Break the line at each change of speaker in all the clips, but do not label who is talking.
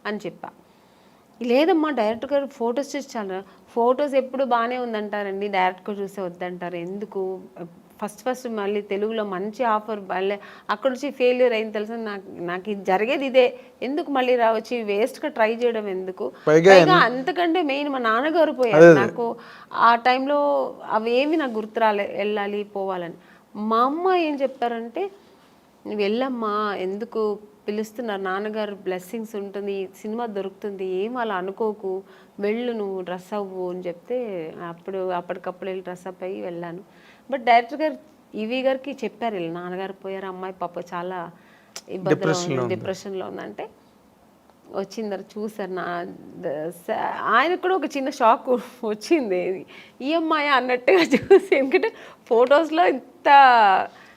అని చెప్పా. లేదమ్మా డైరెక్టర్ గారు ఫొటోస్ చూసి చాలా, ఫొటోస్ ఎప్పుడు బాగానే ఉందంటారండి, డైరెక్ట్గా చూస్తే వద్దంటారు ఎందుకు, ఫస్ట్ మళ్ళీ తెలుగులో మంచి ఆఫర్ మళ్ళీ అక్కడ నుంచి ఫెయిల్యూర్ అయింది తెలుసా, నాకు ఇది జరిగేది ఇదే, ఎందుకు మళ్ళీ రావచ్చు వేస్ట్గా ట్రై చేయడం ఎందుకు, పైగా అంతకంటే మెయిన్ మా నాన్నగారు పోయారు నాకు ఆ టైంలో, అవేమి నాకు గుర్తు వెళ్ళాలి పోవాలని. మా అమ్మ ఏం చెప్పారంటే నువ్వు వెళ్ళమ్మా, ఎందుకు పిలుస్తున్నారు, నాన్నగారు బ్లెస్సింగ్స్ ఉంటుంది, సినిమా దొరుకుతుంది, ఏం అలా అనుకోకు, వెళ్ళు నువ్వు డ్రెస్ అవ్వు అని చెప్తే అప్పటికప్పుడు వెళ్ళి డ్రెస్ అప్ అయ్యి వెళ్ళాను. బట్ డైరెక్టర్ గారు ఈవీ గారికి చెప్పారు, వెళ్ళి నాన్నగారు పోయారు, అమ్మాయి పాప చాలా ఇబ్బందులు డిప్రెషన్లో ఉందంటే వచ్చిన తర్వాత చూసారు. ఆయనకు కూడా ఒక చిన్న షాక్ వచ్చింది, ఈ అమ్మాయి అన్నట్టుగా చూసి, ఎందుకంటే ఫొటోస్లో ఇంత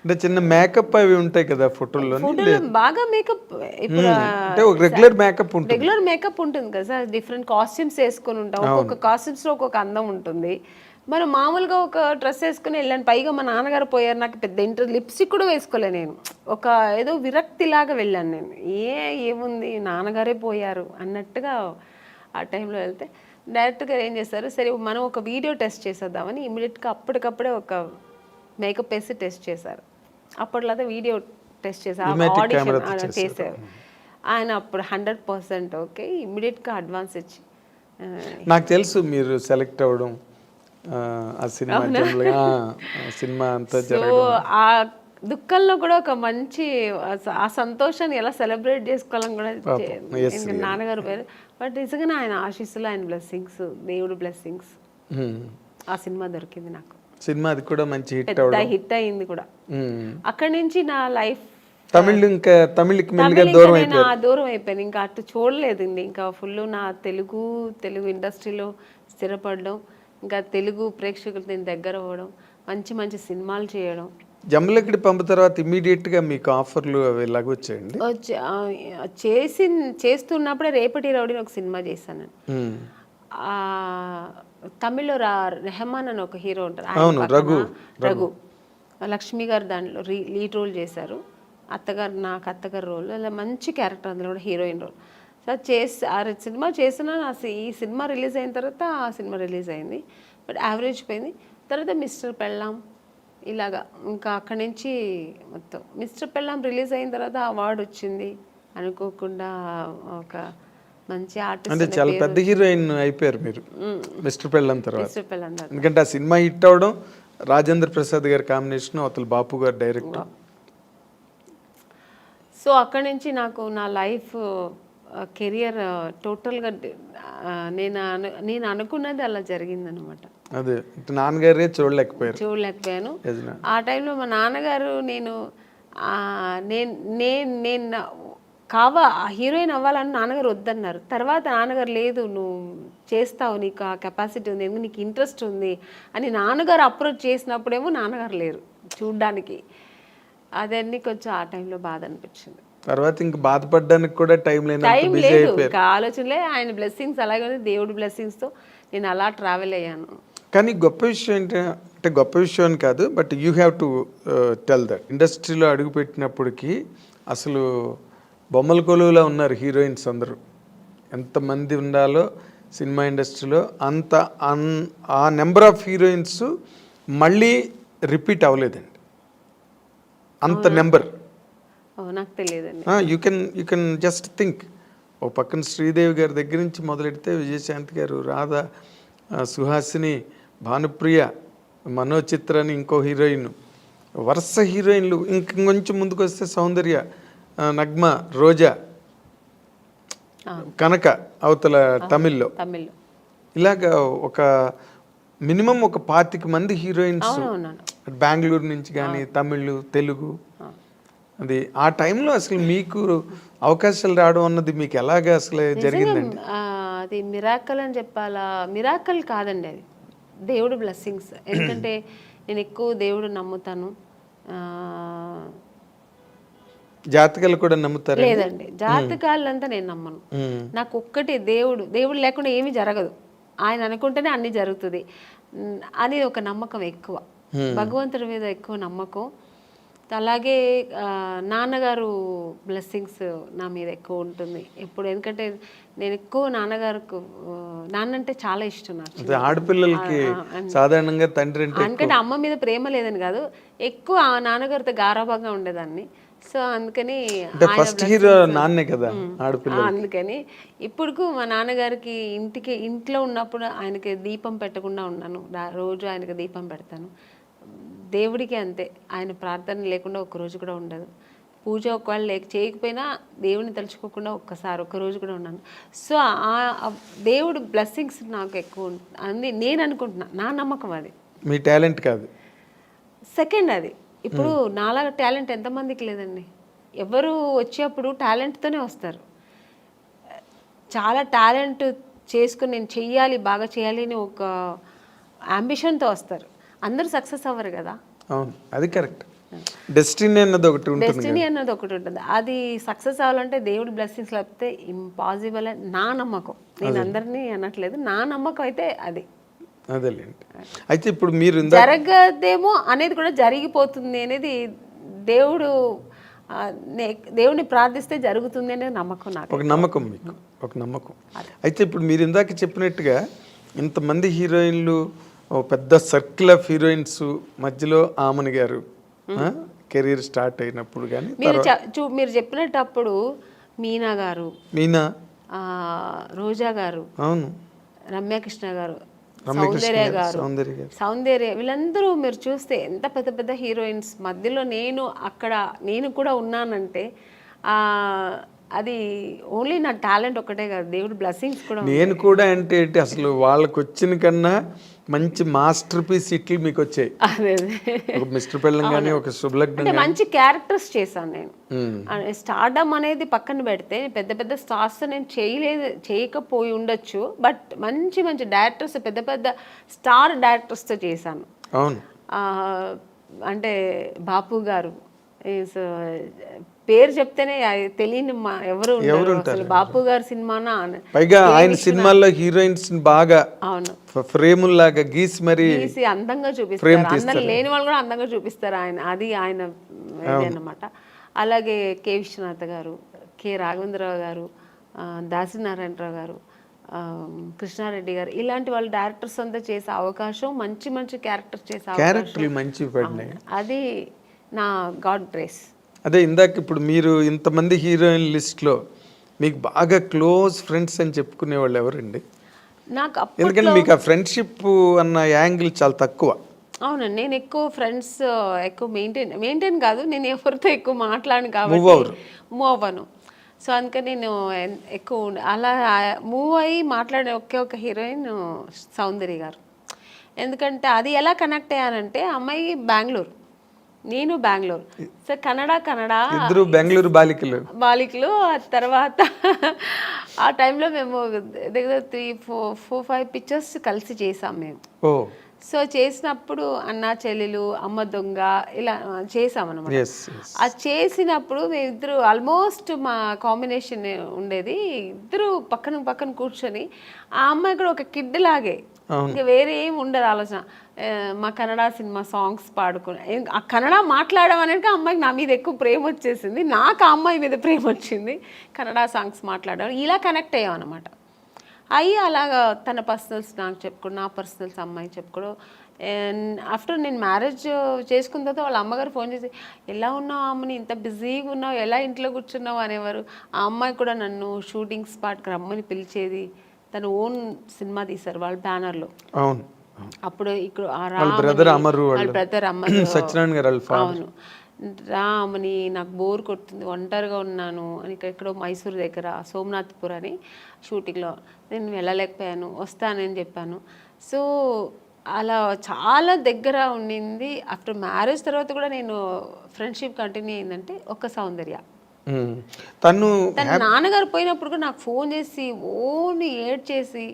అంటే చిన్న మేకప్ అవి ఉంటాయి కదా ఫోటోలో,
బాగా మేకప్, ఇప్పుడు
రెగ్యులర్
మేకప్ ఉంటుంది కదా సార్, డిఫరెంట్ కాస్ట్యూమ్స్ వేసుకొని ఉంటాం, ఒక్కొక్క కాస్ట్యూమ్స్ లో ఒక్కొక్క అందం ఉంటుంది. మనం మామూలుగా ఒక డ్రెస్ వేసుకుని వెళ్ళాను, పైగా మా నాన్నగారు పోయారు, నాకు పెద్ద లిప్స్టిక్ కూడా వేసుకోలే, నేను ఒక ఏదో విరక్తిలాగా వెళ్ళాను నేను, ఏముంది నాన్నగారే పోయారు అన్నట్టుగా ఆ టైంలో వెళ్తే డైరెక్టర్ గారు ఏం చేస్తారు, సరే మనం ఒక వీడియో టెస్ట్ చేసేద్దామని ఇమీడియట్గా అప్పటికప్పుడే ఒక మేకప్ వేసి టెస్ట్ చేశారు. అప్పట్లో వీడియో టెస్ట్ చేశారు, ఆడిషన్ చేశారు ఆయన, అప్పుడు 100% ఓకే, ఇమ్మీడియట్గా అడ్వాన్స్ ఇచ్చి.
నాకు తెలుసు మీరు సెలెక్ట్ అవ్వడం, ఆ సినిమా అంతా జరగడం,
ఆ దుఃఖంలో కూడా ఒక మంచి ఆ సంతోషాన్ని ఎలా సెలబ్రేట్ చేసుకోవాలని కూడా నాన్నగారు పేరు. బట్ నిజంగానే ఆయన ఆశీస్సులు, ఆయన బ్లెస్సింగ్స్, దేవుడు బ్లెస్సింగ్స్, ఆ సినిమా దొరికింది నాకు.
సినిమా అది కూడా మంచి
హిట్ అయింది కూడా. అక్కడి నుంచి నా లైఫ్
తమిళకి
దూరం అయిపోయింది, ఇంకా అటు చూడలేదండి, ఇంకా ఫుల్ నా తెలుగు ఇండస్ట్రీలో స్థిరపడడం, ఇంకా తెలుగు ప్రేక్షకులతో నేను దగ్గర అవ్వడం, మంచి మంచి సినిమాలు చేయడం.
జమ్మలకిడి పంపు తర్వాత ఇమీడియట్ గా మీకు ఆఫర్లు అవి ఎలాగ వచ్చాయండి?
చేస్తున్నప్పుడే రేపటి రౌడీని ఒక సినిమా చేశాను. తమిళ్లో రెహమాన్ అని ఒక హీరో ఉంటారు, రఘు లక్ష్మి గారు దాంట్లో లీడ్ రోల్ చేశారు, నాకు అత్తగారు రోల్, అలా మంచి క్యారెక్టర్, అందులో కూడా హీరోయిన్ రోల్. సో ఆ సినిమా చేసిన, ఈ సినిమా రిలీజ్ అయిన తర్వాత ఆ సినిమా రిలీజ్ అయింది, బట్ యావరేజ్ పోయింది. తర్వాత మిస్టర్ పెళ్ళాం ఇలాగా, ఇంకా అక్కడి నుంచి మొత్తం మిస్టర్ పెళ్ళాం రిలీజ్ అయిన తర్వాత అవార్డు వచ్చింది అనుకోకుండా, ఒక మంచి ఆర్టిస్ట్,
అంటే చాలా పెద్ద హీరోయిన్ అయిపోయారు మీరు మిస్టర్ పెళ్ళాం తర్వాత. ఎందుకంటే ఆ సినిమా హిట్ అవడం, రాజేంద్ర ప్రసాద్ గారి కాంబినేషన్, అవతల బాపు గారు డైరెక్టర్.
సో అక్కడి నుంచి నాకు నా లైఫ్ కెరియర్ టోటల్గా నేను అనుకున్నది అలా జరిగిందనమాట.
అదే నాన్నగారే చూడలేకపోయాను.
ఆ టైంలో మా నాన్నగారు నేను హీరోయిన్ అవ్వాలని నాన్నగారు వద్దన్నారు. తర్వాత నాన్నగారు లేదు నువ్వు చేస్తావు, నీకు ఆ కెపాసిటీ ఉంది, నీకు ఇంట్రెస్ట్ ఉంది అని నాన్నగారు అప్రోచ్ చేసినప్పుడేమో నాన్నగారు లేరు చూడ్డానికి. అదన్నీ కొంచెం ఆ టైంలో బాధ అనిపించింది.
తర్వాత ఇంకా బాధపడడానికి కూడా టైం లేదు,
ఇంకా ఆలోచనలే. ఆయన బ్లెస్సింగ్స్ అలాగే, దేవుడి బ్లెస్సింగ్స్తో నేను అలా ట్రావెల్ అయ్యాను.
కానీ గొప్ప విషయం ఏంటంటే, గొప్ప విషయం కాదు, but you have to tell that ఇండస్ట్రీలో అడుగుపెట్టినప్పటికీ అసలు బొమ్మల కొలువులో ఉన్నారు హీరోయిన్స్ అందరూ. ఎంతమంది ఉండాలో సినిమా ఇండస్ట్రీలో అంత ఆ నెంబర్ ఆఫ్ హీరోయిన్స్ మళ్ళీ రిపీట్ అవ్వలేదండి, అంత నెంబర్.
నాకు తెలియదండి.
యూ కెన్ జస్ట్ థింక్, ఓ పక్కన శ్రీదేవి గారి దగ్గర నుంచి మొదలెడితే విజయశాంతి గారు, రాధా, సుహాసిని, భానుప్రియ, మనోచిత్ర అని ఇంకో హీరోయిన్, వరుస హీరోయిన్లు. ఇంకొంచెం ముందుకు వస్తే సౌందర్య, నగ్మ, రోజా, కనక అవతల తమిళ్లో, ఇలాగా ఒక మినిమం ఒక 25 మంది హీరోయిన్స్ బెంగళూరు నుంచి కానీ, తమిళ్, తెలుగు. అది ఆ టైంలో అసలు మీకు అవకాశాలు రావడం అన్నది మీకు ఎలాగా అసలు జరిగిందండి?
అది మిరాకల్ అని చెప్పాలా, మిరాకల్ కాదండి, అది దేవుడు బ్లెస్సింగ్స్. ఎందుకంటే నేను ఎక్కువ దేవుడు నమ్ముతాను.
జాతకాలు కూడా నమ్ముతారు?
లేదండి, జాతకాలంతా నేను నమ్మను. నాకు ఒక్కటి దేవుడు లేకుండా ఏమీ జరగదు, ఆయన అనుకుంటేనే అన్ని జరుగుతుంది అని ఒక నమ్మకం ఎక్కువ, భగవంతుడి మీద ఎక్కువ నమ్మకం. అలాగే నాన్నగారు బ్లెస్సింగ్స్ నా మీద ఎక్కువ ఉంటుంది ఎప్పుడు. ఎందుకంటే నేను ఎక్కువ నాన్నగారికి నాన్న అంటే చాలా ఇష్టం నాకు.
అదే ఆడపిల్లలకి సాధారణంగా తండ్రి అంటే
ఎందుకంటే అమ్మ మీద ప్రేమ లేదని కాదు, ఎక్కువ ఆ నాన్నగారితో గారాబంగా ఉండేదాన్ని. సో అందుకని
ఫస్ట్ హీరో నాన్నే కదా ఆడపిల్ల.
అందుకని ఇప్పుడుకు మా నాన్నగారికి ఇంట్లో ఉన్నప్పుడు ఆయనకి దీపం పెట్టకుండా ఉన్నాను. రోజు ఆయనకి దీపం పెడతాను. దేవుడికి అంతే, ఆయన ప్రార్థన లేకుండా ఒక్కరోజు కూడా ఉండదు. పూజ ఒకవేళ చేయకపోయినా దేవుని తలుచుకోకుండా ఒక్కరోజు కూడా ఉన్నాను. సో ఆ దేవుడు బ్లెస్సింగ్స్ నాకు ఎక్కువ అంది నేను అనుకుంటున్నా, నా నమ్మకం అది.
మీ టాలెంట్ కాదు.
సెకండ్ అది. ఇప్పుడు నాలాగా టాలెంట్ ఎంతమందికి లేదండి. ఎవరు వచ్చేప్పుడు టాలెంట్తోనే వస్తారు. చాలా టాలెంట్ చేసుకుని నేను చెయ్యాలి, బాగా చేయాలి అని ఒక అంబిషన్తో వస్తారు. అందరూ సక్సెస్ అవ్వరు కదా.
అవును, అది కరెక్ట్. డెస్టినీ అన్నది ఒకటి
ఉంటుంది. అది సక్సెస్ అవ్వాలంటే దేవుడి బ్లెస్సింగ్స్ లేకపోతే ఇంపాసిబుల్ అని నా నమ్మకం. నేను అందరినీ అనట్లేదు, నా నమ్మకం అయితే అది.
అదేలేండి. అయితే ఇప్పుడు మీరు
జరగదేమో అనేది కూడా జరిగిపోతుంది అనేది దేవుడిని ప్రార్థిస్తే జరుగుతుంది అనేది నమ్మకం నాకు.
ఒక నమ్మకం మీకు, ఒక నమ్మకం. అయితే ఇప్పుడు మీరు ఇందాక చెప్పినట్టుగా ఇంతమంది హీరోయిన్లు, పెద్ద సర్కిల్ ఆఫ్ హీరోయిన్స్ మధ్యలో ఆమని గారు కెరీర్ స్టార్ట్ అయినప్పుడు కానీ
మీరు చెప్పినప్పుడు మీనా గారు, రోజా గారు, అవును, రమ్యకృష్ణ గారు, సౌందర్య వీళ్ళందరూ మీరు చూస్తే ఎంత పెద్ద పెద్ద హీరోయిన్స్ మధ్యలో నేను కూడా ఉన్నానంటే అది ఓన్లీ నా టాలెంట్ ఒకటే కాదు, దేవుడి బ్లెస్సింగ్స్ కూడా.
నేను కూడా అంటే అసలు వాళ్ళకి వచ్చిన కన్నా మంచి మాస్టర్ పీస్ ఇట్లు మీకు వచ్చాయి. ఒక మిస్టర్ పెళ్ళం కానీ, ఒక శుభలగ్నం,
మంచి క్యారెక్టర్స్ చేశాను నేను. స్టార్డమ్ అనేది పక్కన పెడితే పెద్ద పెద్ద స్టార్స్ నేను చేయకపోయి ఉండొచ్చు, బట్ మంచి మంచి డైరెక్టర్స్, పెద్ద పెద్ద స్టార్ డైరెక్టర్స్తో చేశాను.
అవును.
అంటే బాపు గారు పేరు చెప్తేనే తెలియని ఎవరు ఉంటారు. బాపు గారి సినిమానా,
పైగా ఆయన సినిమాల్లో హీరోయిన్స్ బాగా అవును ఫ్రేముల్లాగా గీసి మరి
అందంగా చూపిస్తారు. అందరు లేని వాళ్ళు కూడా అందంగా చూపిస్తారు ఆయన, అది ఆయన అన్నమాట. అలాగే కె విశ్వనాథ్ గారు, కె రాఘవేంద్రరావు గారు, దాసనారాయణరావు గారు, కృష్ణారెడ్డి గారు, ఇలాంటి వాళ్ళు డైరెక్టర్స్ అంతా చేసే అవకాశం, మంచి మంచి క్యారెక్టర్స్ చేసే అవకాశం, అది నా గాడ్ గ్రేస్.
అదే ఇందాక ఇప్పుడు మీరు ఇంతమంది హీరోయిన్ లిస్ట్లో మీకు బాగా క్లోజ్ ఫ్రెండ్స్ అని చెప్పుకునే వాళ్ళు ఎవరండి?
నాకు
ఎందుకంటే మీకు ఆ ఫ్రెండ్షిప్ అన్న యాంగిల్ చాలా తక్కువ.
అవునండి, నేను ఎక్కువ ఫ్రెండ్స్ ఎక్కువ మెయింటైన్ కాదు, నేను ఎవరితో ఎక్కువ మాట్లాడను కాబట్టి మూవ్ అవ్వను. సో అందుకని నేను ఎక్కువ అలా మూవ్ అయ్యి మాట్లాడే ఒక హీరోయిన్ సౌందర్య గారు. ఎందుకంటే అది ఎలా కనెక్ట్ అయ్యానంటే, అమ్మాయి బెంగళూరు, నేను బెంగళూరు. సో
ఇద్దరు బెంగళూరు బాలికలు.
తర్వాత ఆ టైంలో మేము దగ్గర 3-4-5 పిక్చర్స్ కలిసి చేసాం మేము. సో చేసినప్పుడు అన్న చెల్లెలు, అమ్మ దొంగ ఇలా చేసామన్నమాట. అది చేసినప్పుడు మేమిద్దరు ఆల్మోస్ట్ మా కాంబినేషన్ ఉండేది. ఇద్దరు పక్కన పక్కన కూర్చొని, ఆ అమ్మాయి కూడా ఒక కిడ్ లాగే, ఇంకా వేరే ఏం ఉండదు ఆలోచన. మా కన్నడ సినిమా సాంగ్స్ పాడుకుని, ఆ కన్నడ మాట్లాడడం అనేది అమ్మాయికి నా మీద ఎక్కువ ప్రేమ వచ్చేసింది, నాకు ఆ అమ్మాయి మీద ప్రేమ వచ్చింది. కన్నడ సాంగ్స్ మాట్లాడడం, ఇలా కనెక్ట్ అయ్యాం అనమాట. అయ్యి అలాగా తన పర్సనల్స్ నాకు చెప్పుకోవడం, నా పర్సనల్స్ అమ్మాయి చెప్పుకోవడం. ఆఫ్టర్ నేను మ్యారేజ్ చేసుకున్న తర్వాత వాళ్ళ అమ్మగారు ఫోన్ చేసి, ఎలా ఉన్నావు అమ్మని, ఇంత బిజీగా ఉన్నావు, ఎలా ఇంట్లో కూర్చున్నావు అనేవారు. ఆ అమ్మాయి కూడా నన్ను షూటింగ్ స్పాట్కి రమ్మని పిలిచేది. తన ఓన్ సినిమా తీశారు వాళ్ళ బ్యానర్లో.
అవును.
అప్పుడు ఇక్కడ
బ్రదర్ అమరు,
అవును, రామని నాకు బోర్ కొడుతుంది, ఒంటరిగా ఉన్నాను అని ఎక్కడో మైసూర్ దగ్గర సోమనాథ్పూర్ అని షూటింగ్లో నేను వెళ్ళలేకపోయాను, వస్తానని చెప్పాను. సో అలా చాలా దగ్గర ఉండింది. ఆఫ్టర్ మ్యారేజ్ తర్వాత కూడా నేను ఫ్రెండ్షిప్ కంటిన్యూ అయిందంటే ఒక సౌందర్య. తన నాన్నగారు పోయినప్పుడు కూడా నాకు ఫోన్ చేసి ఓన్లీ ఏడ్ చేసి,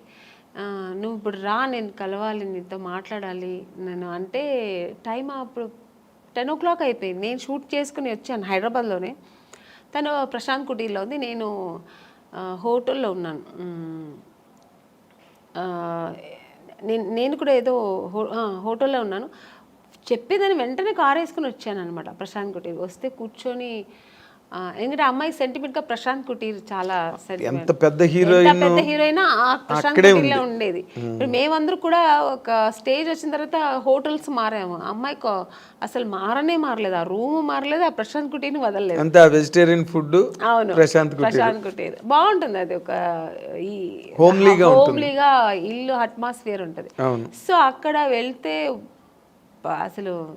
నువ్వు ఇప్పుడు రా, నేను కలవాలి, నీతో మాట్లాడాలి నేను అంటే. టైం అప్పుడు 10 o'clock అయిపోయింది. నేను షూట్ చేసుకుని వచ్చాను హైదరాబాద్లోనే. తను ప్రశాంత్ కుటీర్లో ఉంది, నేను హోటల్లో ఉన్నాను. నేను కూడా ఏదో హోటల్లో ఉన్నాను. చెప్పేదాన్ని వెంటనే కారు వేసుకుని వచ్చాను అనమాట ప్రశాంత్ కుటీర్ వస్తే కూర్చొని ఎందుకంటే అమ్మాయి సెంటిమెంట్ గా ప్రశాంత్ కుటీర్ చాలా
ఎంత పెద్ద హీరోయిన్
పెద్ద హీరోయిన్ ఆ ప్రశాంత్ కుటీర్లో ఉండేది. ఇప్పుడు మేమందరూ కూడా ఒక స్టేజ్ వచ్చిన తర్వాత హోటల్స్ మారాము, అమ్మాయికి అసలు మారలేదు, ఆ రూమ్ మారలేదు, ఆ ప్రశాంత్ కుటీర్ని వదలలేదు.
అంతే ఆ వెజిటేరియన్ ఫుడ్.
అవును,
ప్రశాంత్
కుటీర్ బాగుంటుంది. అది ఒక ఈ హోమ్లీగా ఇల్లు అట్మాస్ఫియర్ ఉంటుంది. సో అక్కడ వెళ్తే అసలు